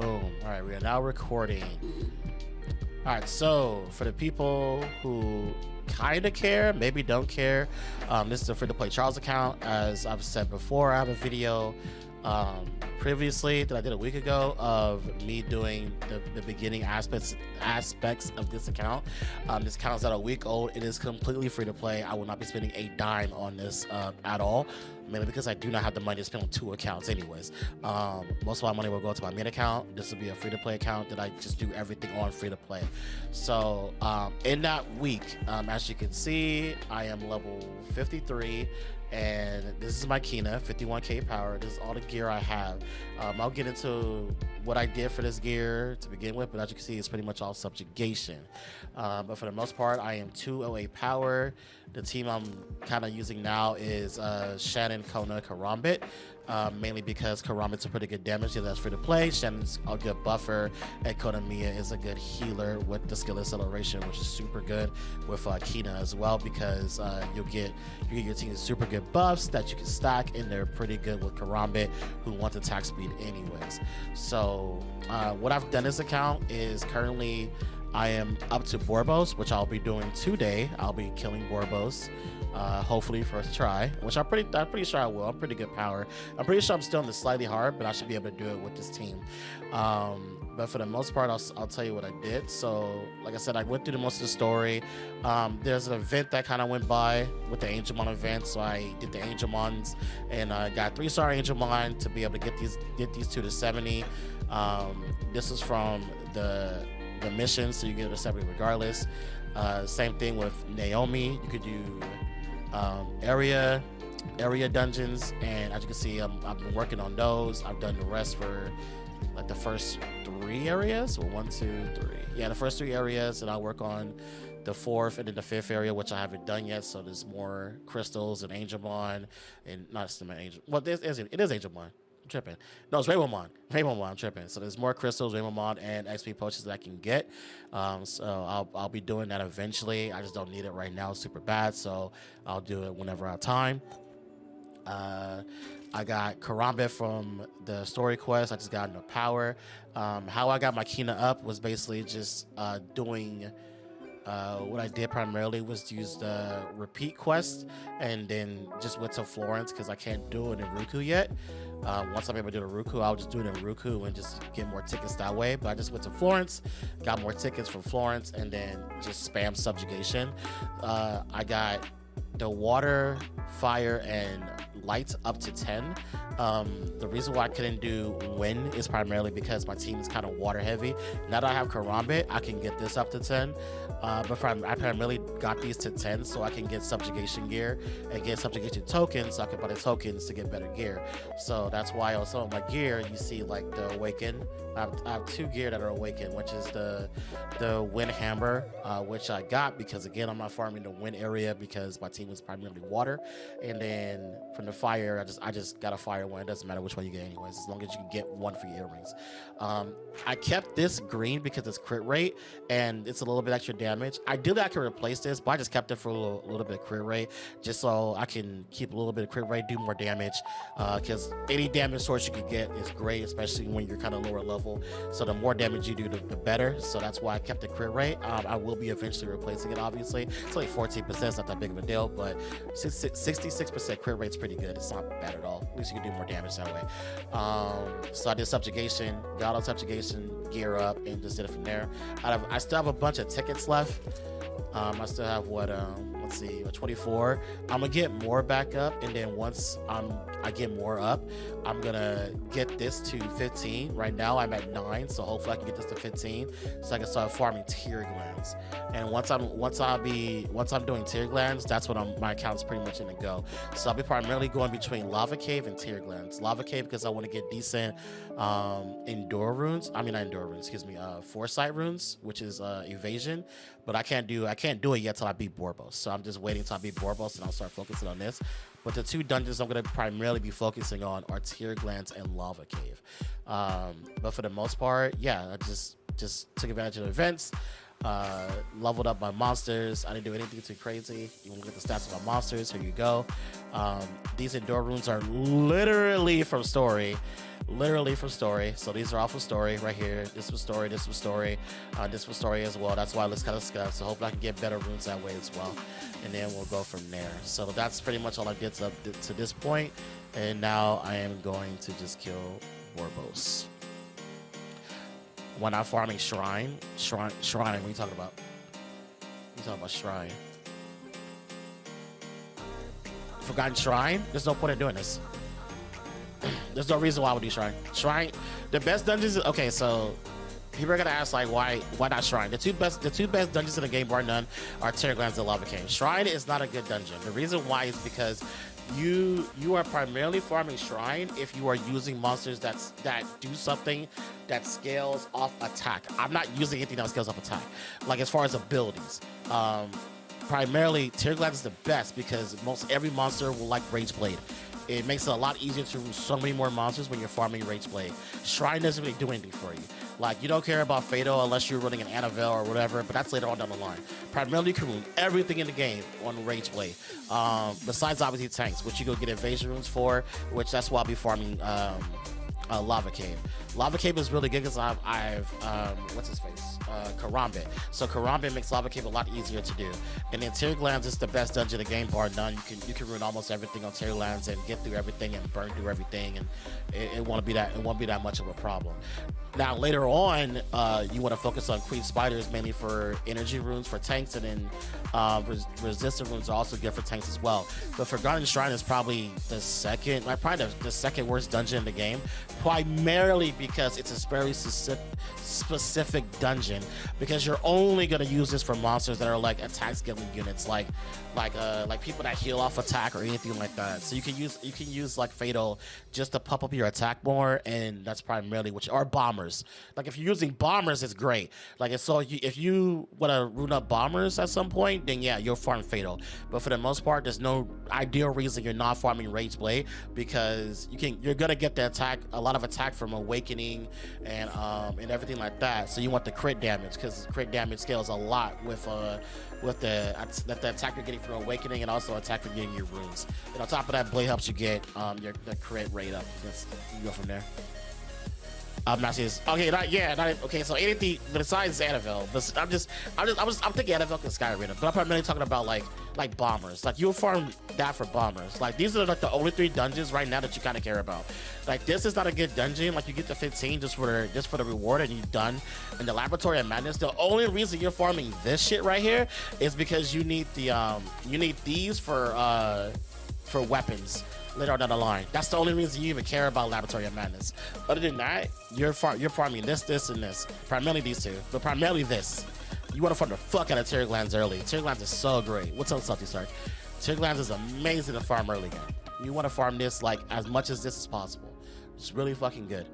Boom. All right, we are now recording. All right, so for the people who kind of care, maybe don't care, this is a free-to-play Charles account. As I've said before, I have a video previously that I did a week ago of me doing the beginning aspects of this account. This account is at a week old. It is completely free to play. I will not be spending a dime on this at all, mainly because I do not have the money to spend on two accounts anyways. Most of my money will go to my main account. This will be a free to play account that I just do everything on free to play. So in that week, as you can see, I am level 53. And this is my Kina, 51k power. This is all the gear I have. I'll get into what I did for this gear to begin with, but as you can see, it's pretty much all subjugation. But for the most part, I am 208 power. The team I'm kind of using now is Shannon, Kona, Karambit. Mainly because Karambit's a pretty good damage dealer that's free to play. Shannon's a good buffer, and Konamiya is a good healer with the skill acceleration, which is super good with Kina as well, because you get your team super good buffs that you can stack, and they're pretty good with Karambit, who wants attack speed anyways. So what I've done this account is currently I am up to Borbos, which I'll be doing today. I'll be killing Borbos. Hopefully first try, which I'm pretty sure I will. I'm pretty good power. I'm pretty sure I'm still in the slightly hard, but I should be able to do it with this team. But for the most part, I'll tell you what I did. So like I said, I went through the most of the story. There's an event that kind of went by with the Angelmon event, so I did the Angelmons and I got 3-star Angelmon to be able to get these 2 to 70. This is from the mission, so you get a 70 regardless. Same thing with Naomi. You could do area dungeons, and as you can see, I've been working on those. I've done the rest for like the first 3 areas, or 1, 2, 3. Yeah, the first 3 areas, and I'll work on the 4th and then the 5th area, which I haven't done yet. So there's more crystals and Angelmon, and not Stimmen Angel. Well, it is Angelmon. I'm tripping. No, it's Raymond. I'm tripping. So there's more crystals, Raymond, and XP potions that I can get. So I'll be doing that eventually. I just don't need it right now. It's super bad, so I'll do it whenever I have time. I got Karambit from the story quest. I just got enough power. How I got my Kina up was basically just doing what I did primarily was to use the repeat quest, and then just went to Florence because I can't do it in Ruku yet. Once I'm able to do the Ruku, I'll just do it in Ruku and just get more tickets that way. But I just went to Florence, got more tickets from Florence, and then just spam subjugation. I got the water, fire, and light up to 10. The reason why I couldn't do wind is primarily because my team is kind of water heavy. Now that I have Karambit, I can get this up to 10. But I primarily got these to 10 so I can get subjugation gear and get subjugation tokens, so I can buy the tokens to get better gear. So that's why on some of my gear you see like the awaken. I have 2 gear that are awakened, which is the wind hammer, which I got because again I'm not farming the wind area because my team is primarily water. And then from the fire, I just got a fire one. It doesn't matter which one you get anyways, as long as you can get one for your earrings. I kept this green because it's crit rate and it's a little bit extra damage. Ideally I could replace this, but I just kept it for a little bit of crit rate, just so I can keep a little bit of crit rate, do more damage, because any damage source you could get is great, especially when you're kind of lower level. So the more damage you do, the better. So that's why I kept the crit rate. I will be eventually replacing it, obviously. It's only 14%, it's not that big of a deal, but 66% crit rate's pretty good. It's not bad at all. At least you can do more damage that way. So I did subjugation, got on subjugation, gear up, and just did it from there. I still have a bunch of tickets left. I still have let's see, 24. I'm gonna get more back up, and then once I get more up, I'm gonna get this to 15. Right now I'm at 9, so hopefully I can get this to 15 so I can start farming tear glands. And once I'm doing tear glands, that's when my account's pretty much in the go. So I'll be primarily going between lava cave and tear glands. Lava cave because I want to get decent endure runes. I mean not endure runes, excuse me, foresight runes, which is evasion. But I can't do it yet till I beat Borbos. So I'm just waiting till I beat Borbos and I'll start focusing on this. But the 2 dungeons I'm going to primarily be focusing on are tear glands and lava cave. But for the most part, yeah, I just just took advantage of the events, leveled up my monsters. I didn't do anything too crazy. You want to get the stats of my monsters? Here you go. These endure runes are literally from story. Literally from story. So these are all from story right here. This was story, this was story, this was story as well. That's why let's kind of discuss. So hopefully I can get better runes that way as well. And then we'll go from there. So that's pretty much all I did to this point. And now I am going to just kill Borbos. When I'm farming shrine, what are you talking about? You talking about shrine? Forgotten shrine? There's no point in doing this. There's no reason why I would do shrine. Shrine, the best dungeons. Okay, so people are gonna ask like, why not shrine? The two best dungeons in the game, bar none, are Terraglands and Lava Cave. Shrine is not a good dungeon. The reason why is because you are primarily farming shrine if you are using monsters that do something that scales off attack. I'm not using anything that scales off attack. Like as far as abilities, primarily Terraglands is the best because most every monster will like Rage Blade. It makes it a lot easier to run so many more monsters when you're farming Rage Blade. Shrine doesn't really do anything for you. Like, you don't care about Fatal unless you're running an Annabelle or whatever, but that's later on down the line. Primarily, you can ruin everything in the game on Rage Blade. Besides, obviously, tanks, which you go get evasion runes for, which that's why I'll be farming Lava Cave. Lava Cave is really good because I've what's his face? Karambit. So Karambit makes Lava Cave a lot easier to do. And then Terraglands is the best dungeon in the game, bar none. You can ruin almost everything on Terraglands and get through everything and burn through everything, and it won't be that much of a problem. Now later on, you want to focus on Queen Spiders mainly for energy runes for tanks, and then resistant runes are also good for tanks as well. But Forgotten Shrine is probably the second worst dungeon in the game, primarily because it's a very specific dungeon, because you're only going to use this for monsters that are like attack scaling units, like people that heal off attack or anything like that. So you can use like Fatal just to pump up your attack more, and that's primarily or bombers. Like if you're using bombers, it's great. Like if you want to rune up bombers at some point, then yeah, you'll farm Fatal. But for the most part, there's no ideal reason you're not farming Rage Blade, because you're gonna get a lot of attack from Awakening and everything like that. So you want the crit damage, because crit damage scales a lot with the attack you're getting from Awakening, and also attack from getting your runes. And on top of that, Blade helps you get the crit rate up. You go from there. Not serious. Okay, okay. So anything besides Annabelle, but I'm thinking Annabelle and Skyrim, but I'm primarily talking about like bombers. Like you'll farm that for bombers. Like these are like the only 3 dungeons right now that you kind of care about. Like this is not a good dungeon. Like you get to 15 just for the reward, and you're done. And the Laboratory of Madness, the only reason you're farming this shit right here is because you need these for weapons later on down the line. That's the only reason you even care about Laboratory of Madness. Other than that, you're farming this, and this. Primarily these two, but primarily this. You want to farm the fuck out of Terraglands early. Terraglands is so great. What's up, Salty Stark? Terraglands is amazing to farm early game. You want to farm this like as much as this as possible. It's really fucking good.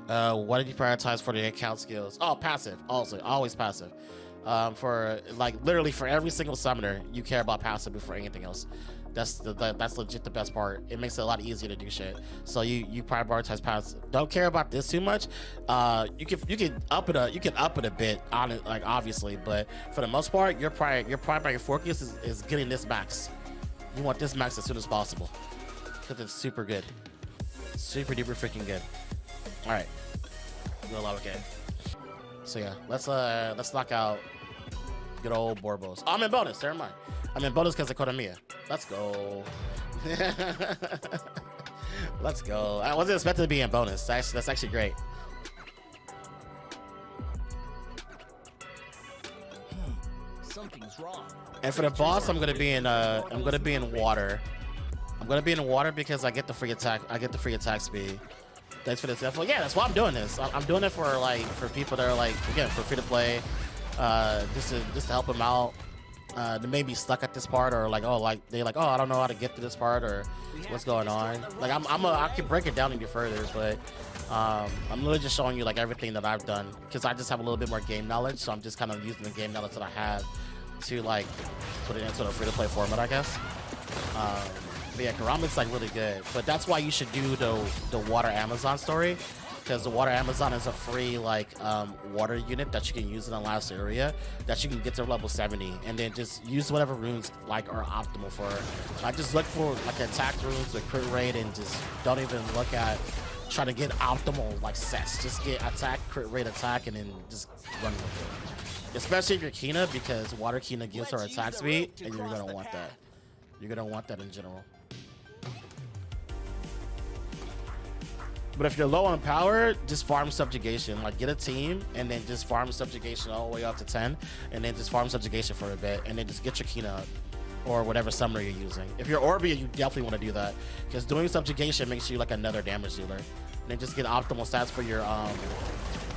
What did you prioritize for the account skills? Oh, passive. Also, always passive. For like literally for every single summoner, you care about passive before anything else. That's legit the best part. It makes it a lot easier to do shit. So you prioritize passive. Don't care about this too much. You can up it a bit on it, like obviously, but for the most part, your primary focus is getting this max. You want this max as soon as possible, because it's super good, super duper freaking good. All right, go Lava Cave. So yeah, let's knock out good old Borbos. Oh, I'm in bonus. Never mind. I'm in bonus because of Kodamiya. Let's go. Let's go. I wasn't expecting to be in bonus. That's actually great. Something's wrong. And for the boss, I'm gonna be in water. I'm gonna be in water because I get the free attack. I get the free attack speed. Thanks for this info. Yeah, that's why I'm doing this. I'm doing it for people that are like, again, for free to play, just to help them out. They may be stuck at this part, or like, oh, I don't know how to get to this part, or what's going on. Like I can break it down even further, but I'm literally just showing you like everything that I've done, because I just have a little bit more game knowledge. So I'm just kind of using the game knowledge that I have to like put it into the free to play format, I guess. But yeah, Karambit's like really good, but that's why you should do the water Amazon story, because the water Amazon is a free like water unit that you can use in the last area that you can get to level 70, and then just use whatever runes like are optimal for it. I just look for like attack runes with crit rate, and just don't even look at trying to get optimal like sets. Just get attack, crit rate, attack, and then just run with it. Especially if you're Kina, because water Kina gives her attack speed, and you're gonna want that. You're gonna want that in general. But if you're low on power, just farm subjugation. Like get a team and then just farm subjugation all the way up to 10, and then just farm subjugation for a bit, and then just get your Kina up or whatever summoner you're using. If you're Orbia, you definitely want to do that, because doing subjugation makes you like another damage dealer. And then just get optimal stats for your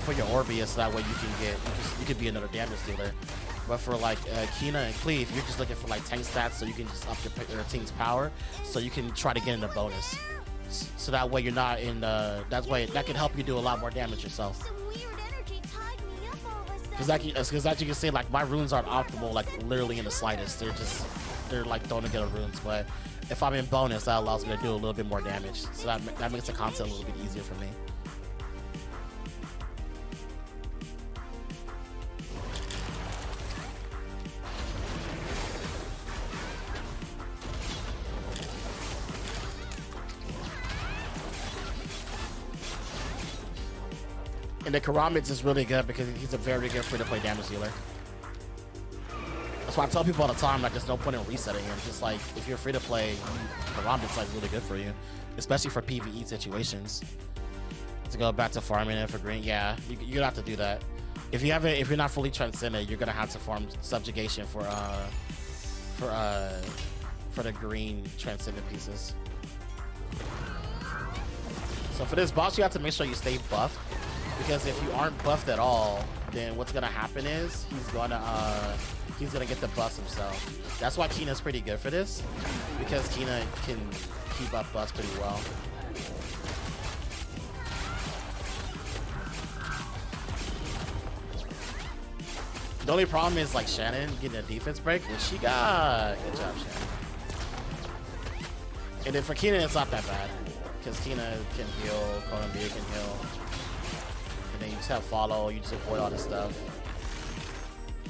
Orbia, so that way you can be another damage dealer. But for like Kina and Cleave, you're just looking for like tank stats, so you can just up your team's power, so you can try to get in a bonus. So that way you're not in that can help you do a lot more damage yourself. Because as you can see, like my runes aren't optimal, like literally in the slightest. They're like throwing together runes. But if I'm in bonus, that allows me to do a little bit more damage. So that makes the content a little bit easier for me. And the Karambits is really good because he's a very good free-to-play damage dealer. That's why I tell people all the time, like, there's no point in resetting him. Just like, if you're free-to-play, Karambit's like really good for you, especially for PvE situations. To go back to farming it for green, yeah, you're gonna have to do that. If you're not fully transcended, you're gonna have to farm subjugation for the green transcendent pieces. So for this boss, you have to make sure you stay buffed. Because if you aren't buffed at all, then what's gonna happen is he's gonna get the buffs himself. That's why Kina's pretty good for this, because Kina can keep up buffs pretty well. The only problem is like Shannon getting a defense break, which she got. Good job, Shannon. And then for Kina, it's not that bad, because Kina can heal, Columbia can heal. And then you just have follow, you just avoid all this stuff.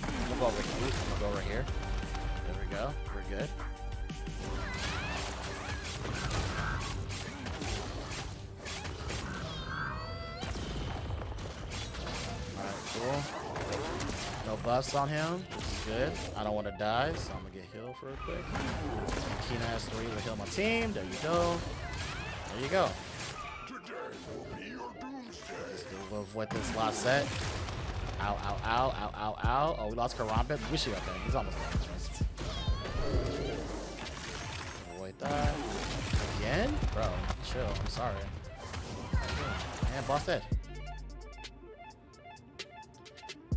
I'm gonna go over here. I'm gonna go over here. There we go. We're good. Alright, cool. No buffs on him, which is good. I don't want to die, so I'm gonna get healed for real quick. Kina has 3 to heal my team. There you go. There you go. We'll avoid this last set. Ow, ow, ow, ow, ow, ow. Oh, we lost Karambit. We should have done. He's almost done. Avoid that. Again? Bro, chill. I'm sorry. And boss dead.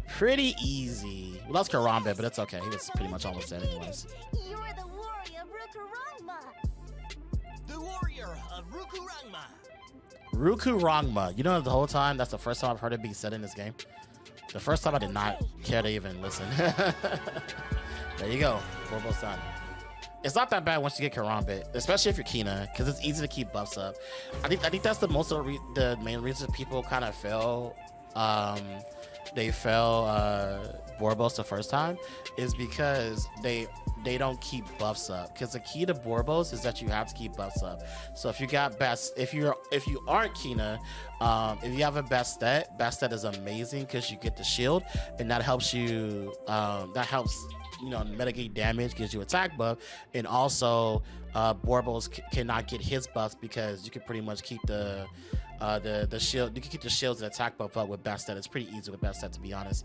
Pretty easy. We lost Karambit, but it's okay. He was pretty much almost dead anyways. You're the warrior of Rukurangma. The warrior of Rukurangma. Rukurangma. You know, the whole time, that's the first time I've heard it being said in this game. The first time I did not care to even listen. There you go. Borbo's done. It's not that bad once you get Karambit, especially if you're Kina, because it's easy to keep buffs up. I think that's the most of the main reason people kind of fail. They fail Borbos the first time is because they don't keep buffs up. Because the key to Borbos is that you have to keep buffs up. So if you got if you aren't Kina, if you have a best stat is amazing because you get the shield, and that helps you. That helps, you know, mitigate damage, gives you attack buff, and also Borbos cannot get his buffs because you can pretty much keep the shield. You can keep the shields and attack buff up with best stat. It's pretty easy with best stat, to be honest.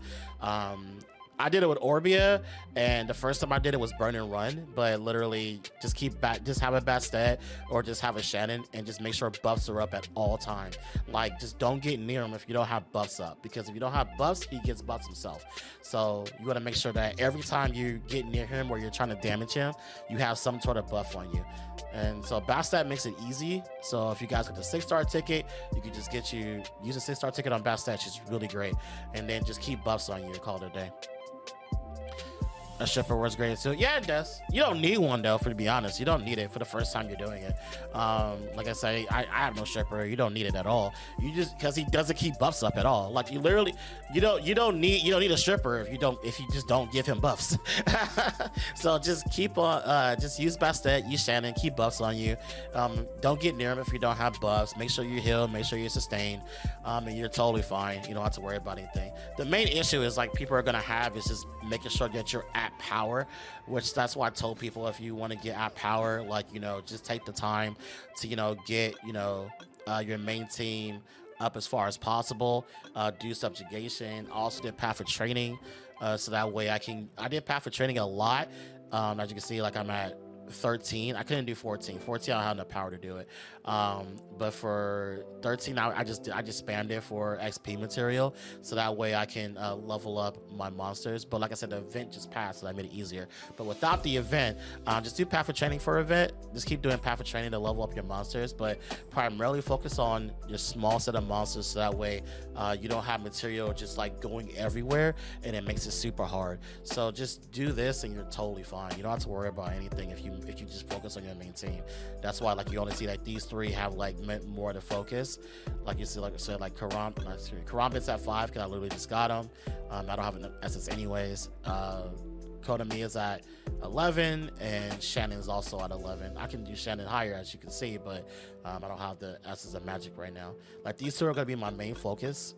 I did it with Orbia, and the first time I did it was burn and run, but literally just just have a best stat or just have a Shannon and just make sure buffs are up at all time. Like, just don't get near him if you don't have buffs up, because if you don't have buffs, he gets buffs himself. So you got to make sure that every time you get near him or you're trying to damage him, you have some sort of buff on you. And so Bastat makes it easy. So if you guys get the 6-star ticket, you can just use a 6-star ticket on Bastat, which is really great, and then just keep buffs on you and call it a day. a stripper works great too. Yeah, it does. You don't need one though, for to be honest. You don't need it for the first time you're doing it. Like I say, I have no stripper. You don't need it at all. You just because he doesn't keep buffs up at all. Like you literally, you don't need a stripper if you just don't give him buffs. So just keep on, just use Bastet, use Shannon, keep buffs on you. Don't get near him if you don't have buffs. Make sure you heal, make sure you're sustained, and you're totally fine. You don't have to worry about anything. The main issue is like people are gonna have is just making sure that you're at power, which that's why I told people if you want to get at power, like just take the time to get your main team up as far as possible. Do subjugation. Also did path for training, so that way I did path for training a lot. As you can see, like I'm at 13. I couldn't do 14. 14 I don't have enough power to do it. But for 13 I just spammed it for XP material, so that way I can level up my monsters. But like I said, the event just passed, so that made it easier. But without the event, just do path for training for event. Just keep doing path for training to level up your monsters, but primarily focus on your small set of monsters, so that way you don't have material just like going everywhere and it makes it super hard. So just do this and you're totally fine. You don't have to worry about anything if you just focus on your main team. That's why like you only see like these three have like more to focus. Like you see, like I said, like Karambit's at 5 because I literally just got him. I don't have an SS anyways. Konami is at 11 and Shannon is also at 11. I can do Shannon higher, as you can see, but I don't have the S's of magic right now. Like these two are going to be my main focus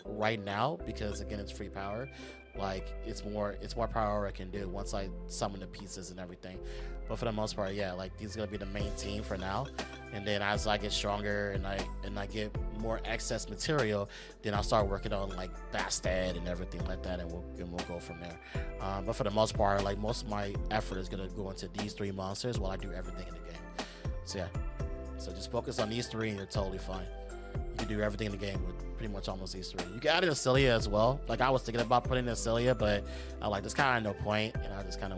right now, because again it's free power. Like it's more power I can do once I summon the pieces and everything. But for the most part, yeah, like these are gonna be the main team for now. And then as I get stronger and I get more excess material, then I'll start working on like Bastet and everything like that, and we'll go from there. But for the most part, like most of my effort is gonna go into these 3 monsters while I do everything in the game. So yeah, so just focus on these 3 and you're totally fine. You can do everything in the game with pretty much almost these 3. You can add in Celia as well. Like I was thinking about putting in Celia, but I like there's kind of no point, and I just kind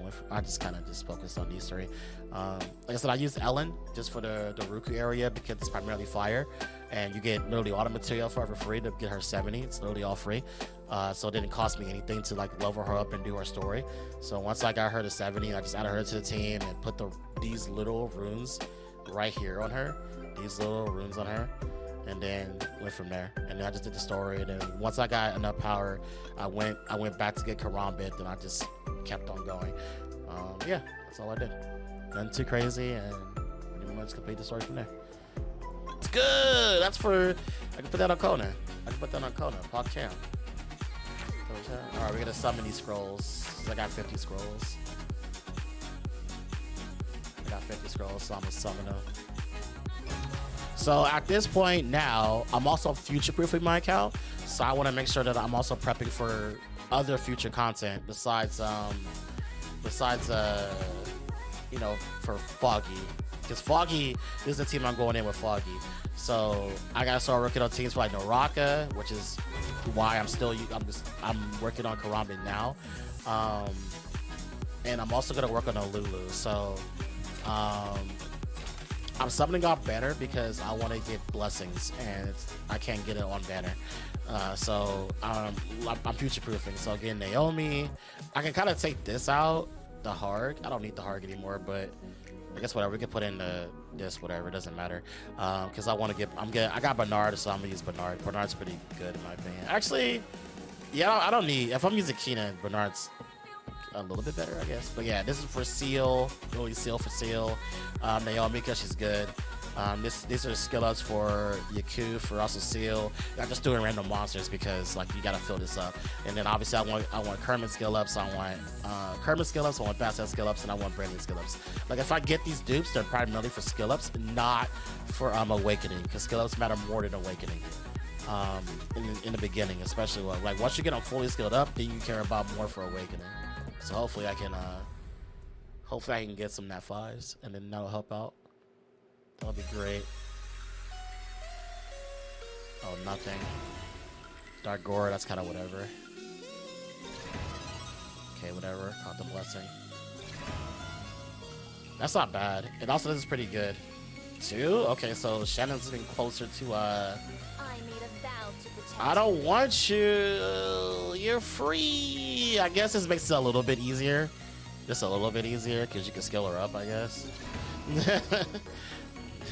of just focused on these 3. Like I said, I used Ellen just for the Ruku area because it's primarily fire, and you get literally all the material for free to get her 70. It's literally all free, so it didn't cost me anything to like level her up and do her story. So once I got her to 70, I just added her to the team and put these little runes right here on her. These little runes on her. And then went from there, and then I just did the story. And then once I got enough power, I went back to get Karambit, and I just kept on going. Yeah, that's all I did. Nothing too crazy, and pretty much complete the story from there. It's good. That's for I can put that on Kona. Pop Champ. All right, we're gonna summon these scrolls. I got 50 scrolls. So I'm gonna summon them. So at this point now, I'm also future-proofing my account. So I want to make sure that I'm also prepping for other future content besides for Foggy. Because Foggy is the team I'm going in with Foggy. So I gotta start working on teams for like Naraka, which is why I'm working on Karambit now. And I'm also gonna work on a Lulu. So I'm summoning off banner because I want to get blessings, and I can't get it on banner. So I'm future-proofing. So again, Naomi, I can kind of take this out, the Harg. I don't need the Harg anymore, but I guess whatever. We can put in this, whatever. It doesn't matter. Because I want to I got Bernard, so I'm gonna use Bernard. Bernard's pretty good in my opinion. Actually, yeah, I don't need. If I'm using Kina, Bernard's a little bit better, I guess. But yeah, this is for Seal, really Seal for Seal. Naomi, because she's good. These are skill ups for Yaku, for also Seal. I'm just doing random monsters because like you gotta fill this up. And then obviously I want Kermit skill ups. I want Kermit skill ups. I want Bastet skill ups, and I want Brandon skill ups. Like if I get these dupes, they're primarily for skill ups, not for Awakening, because skill ups matter more than Awakening. In the beginning, especially like once you get them fully skilled up, then you care about more for Awakening. So hopefully I can get some Nat 5s, and then that'll help out. That'll be great. Oh, nothing. Dark Gore, that's kind of whatever. Okay, whatever. Caught the blessing. That's not bad. And also, this is pretty good. 2? Okay, so Shannon's getting closer to, I made a vow to protect I don't want you. You're free. I guess this makes it a little bit easier. just a little bit easier because you can skill her up, I guess.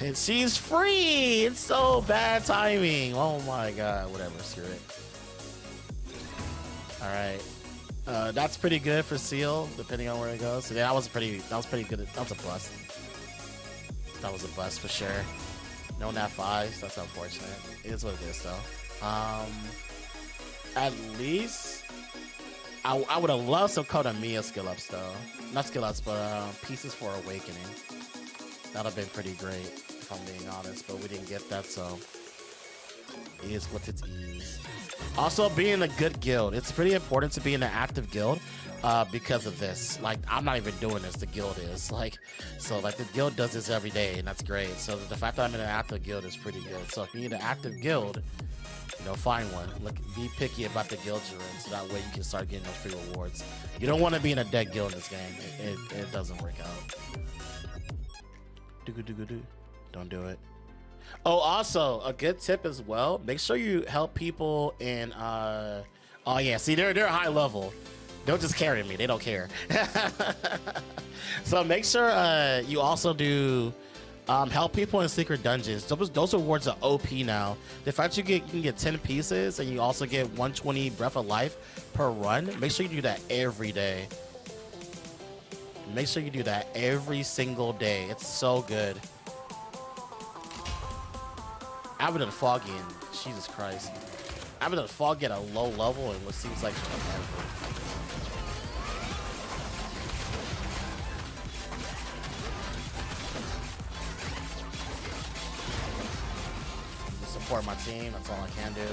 And she's free. It's so bad timing. Oh my god. Whatever. Screw it. All right. That's pretty good for Seal, depending on where it goes. So yeah, that was pretty good. That was a bust. That was a bust for sure. No nat 5s. That's unfortunate. It is what it is, though. At least I would have loved some Kodamiya skill ups, though. Not skill ups, but pieces for awakening. That'd have been pretty great, if I'm being honest. But we didn't get that, so it is what it is. Also, being a good guild. It's pretty important to be in an active guild because of this. Like, I'm not even doing this. The guild is. Like, so, like, the guild does this every day, and that's great. So the fact that I'm in an active guild is pretty good. So if you need an active guild, you know, find one. Look, be picky about the guild you're in, so that way you can start getting those free rewards. You don't want to be in a dead guild in this game. It doesn't work out. Don't do it. Oh, also a good tip as well. Make sure you help people in. Oh yeah, see they're high level. Don't just carry me. They don't care. So make sure you also do help people in secret dungeons. Those rewards are OP now. The fact you can get 10 pieces and you also get 120 breath of life per run. Make sure you do that every day. Make sure you do that every single day. It's so good. I've been in Foggy and Jesus Christ. I've been in Foggy at a low level and what seems like forever. Support my team, that's all I can do.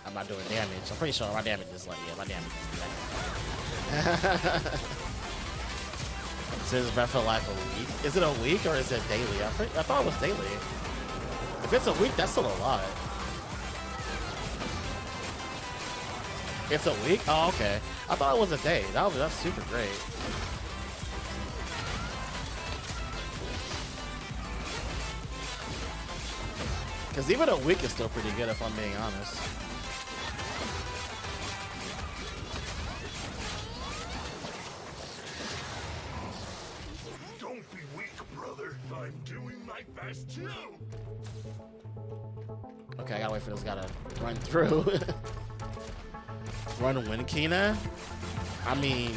I'm not doing damage. I'm pretty sure my damage is like, yeah, my damage is like. Says breath of life a week. Is it a week or is it daily? I thought it was daily. If it's a week, that's still a lot. It's a week? Oh, okay. I thought it was a day. That's super great. Because even a week is still pretty good if I'm being honest. Don't be weak, brother. I'm doing my best too. Okay, I gotta wait for this guy to run through. Run Wind Kina? I mean,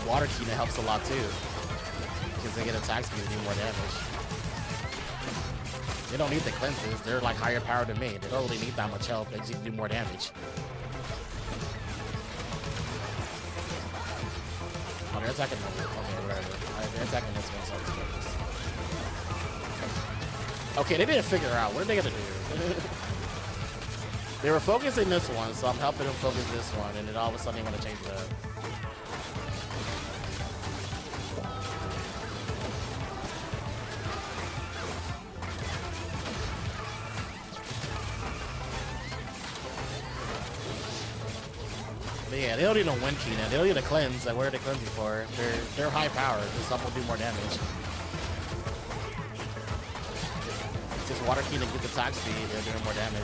Water Kina helps a lot too. Because they get attack speed and do more damage. They don't need the cleanses. They're like higher power than me. They don't really need that much help. They just do more damage. Oh, they're attacking the... Okay, whatever. They're attacking this one, so I'll just get this. Okay, they didn't figure out. What are they gonna do? They were focusing this one, so I'm helping them focus this one, and then all of a sudden they're gonna change it up. But yeah, they don't need a win key now. They don't need a cleanse. Like, what are they cleansing for? They're high power. This stuff will do more damage. Just Water Key to get the attack speed, they're doing more damage.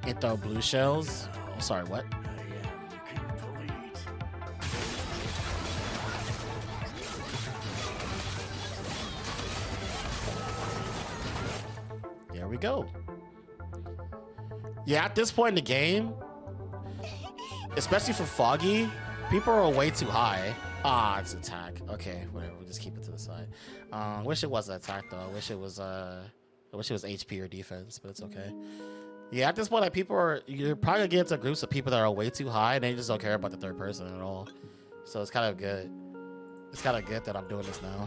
It throw blue shells. I'm sorry, what? There we go. Yeah, at this point in the game, especially for Foggy, people are way too high. Ah, it's attack. Okay, whatever. We'll just keep it to the side. Wish it was an attack though. I wish it was HP or defense, but it's okay. Yeah, at this point, like you're probably gonna get into groups of people that are way too high, and they just don't care about the third person at all. So it's kind of good. It's kind of good that I'm doing this now.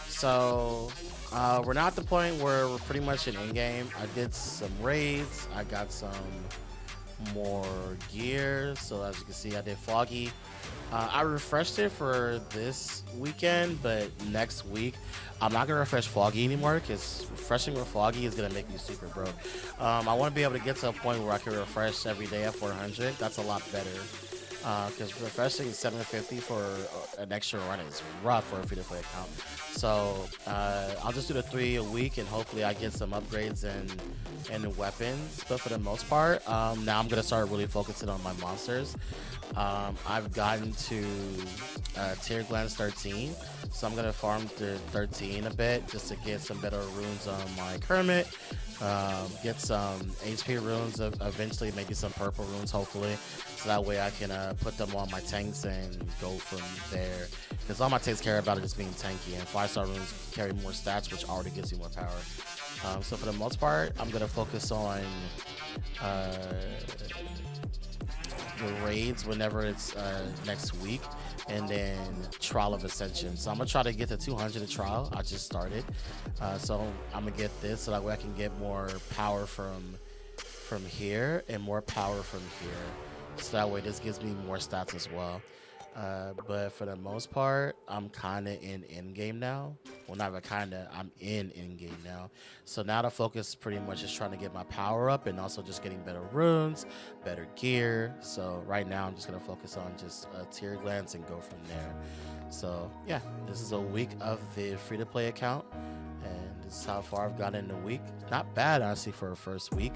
So we're now at the point where we're pretty much in game. I did some raids. I got some more gear. So as you can see, I did Foggy. I refreshed it for this weekend, but next week I'm not gonna refresh Foggy anymore because refreshing with Foggy is gonna make me super broke. I want to be able to get to a point where I can refresh every day at 400. That's a lot better. Because refreshing 750 for an extra run is rough for a free-to-play account. So I'll just do the 3 a week, and hopefully I get some upgrades and weapons. But for the most part, now I'm gonna start really focusing on my monsters. I've gotten to tier glance 13, so I'm gonna farm to 13 a bit just to get some better runes on my Kermit. Get some HP runes, eventually maybe some purple runes hopefully, so that way I can put them on my tanks and go from there, because all my tanks care about is just being tanky, and 5-star runes carry more stats, which already gives you more power. So for the most part, I'm gonna focus on the raids whenever it's next week, and then Trial of Ascension. So I'm gonna try to get to 200 a trial. I just started, so I'm gonna get this so that way I can get more power from here and more power from here, so that way this gives me more stats as well. But for the most part, I'm kind of in game now. Well, not kind of, I'm in game now. So now the focus is pretty much just trying to get my power up and also just getting better runes, better gear. So right now I'm just going to focus on just tier glance and go from there. So yeah, this is a week of the free-to-play account, and this is how far I've gotten in a week. Not bad, honestly, for a first week.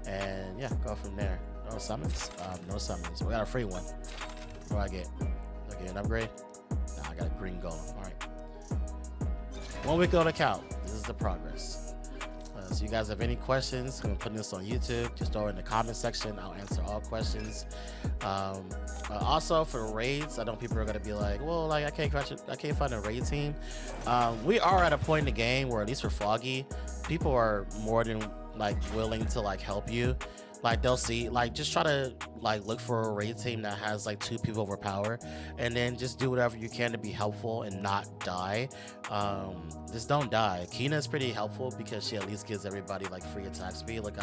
And yeah, go from there. No summons? No summons. We got a free one. What do I get? Do I get an upgrade? Nah, I got a green golem. All right. 1 week on account. This is the progress. So you guys have any questions, I'm putting this on YouTube, just throw it in the comment section. I'll answer all questions. Also for raids, I know people are gonna be like, well, like I can't find a raid team. We are at a point in the game where, at least for Foggy, people are more than like willing to like help you. Like they'll see, like just try to like look for a raid team that has like 2 people overpower, and then just do whatever you can to be helpful and not die. Just don't die. Kina is pretty helpful because she at least gives everybody like free attack speed. Like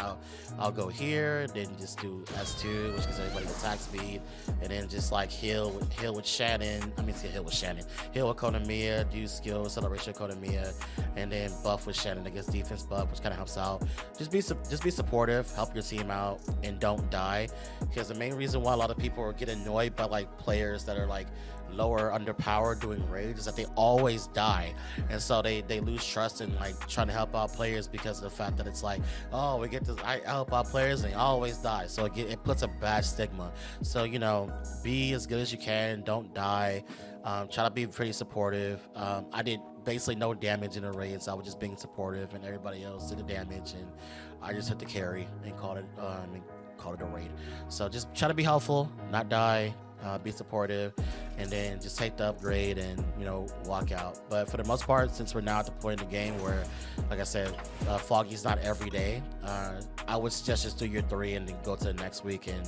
I'll go here, then just do S2, which gives everybody attack speed, and then just like heal with Shannon. I mean, heal with Shannon. Heal with Konamiya, do skill acceleration with Konamiya, and then buff with Shannon that gets defense buff, which kind of helps out. Just be supportive, help your team out, and don't die. Because the main reason why a lot of people get annoyed by like players that are like lower underpowered doing raids is that they always die, and so they lose trust in like trying to help out players because of the fact that it's like, oh, we get to help out players and they always die, so it puts a bad stigma. So you know, be as good as you can, don't die. Try to be pretty supportive. I did basically no damage in the raids. I was just being supportive, and everybody else did the damage, and I just hit the carry and called it a raid. So just try to be helpful, not die, be supportive, and then just take the upgrade and, you know, walk out. But for the most part, since we're now at the point in the game where, like I said, Foggy's not every day, I would suggest just do your 3 and then go to the next week and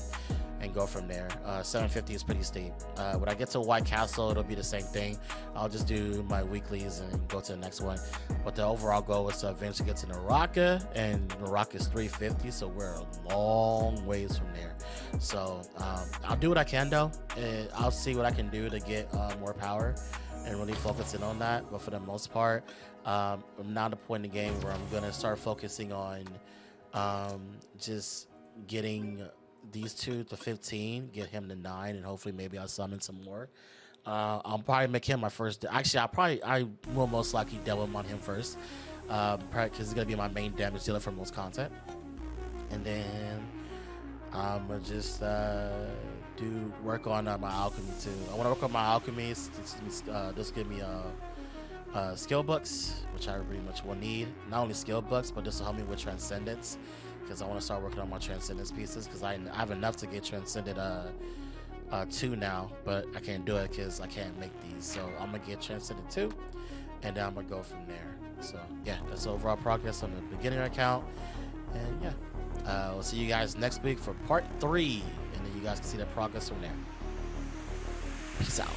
go from there. 750 is pretty steep. When I get to White Castle, it'll be the same thing. I'll just do my weeklies and go to the next one. But the overall goal is to eventually get to Naraka, and Naraka is 350, so we're a long ways from there. So I'll do what I can though, and I'll see what I can do to get more power and really focus in on that. But for the most part, I'm now at the point in the game where I'm gonna start focusing on just getting these 2 to 15, get him to 9, and hopefully maybe I'll summon some more. I'll probably make him my first. Actually, I will most likely double him on him first, because he's gonna be my main damage dealer for most content. And then I'm gonna just do work on my alchemy too. I want to work on my alchemy. This give me skill books, which I pretty much will need. Not only skill books, but this will help me with transcendence, because I want to start working on my transcendence pieces, because I have enough to get transcended 2 now, but I can't do it because I can't make these. So I'm gonna get transcended 2, and then I'm gonna go from there. So yeah, that's overall progress on the beginner account. And yeah, we'll see you guys next week for part 3, and then you guys can see the progress from there. Peace out.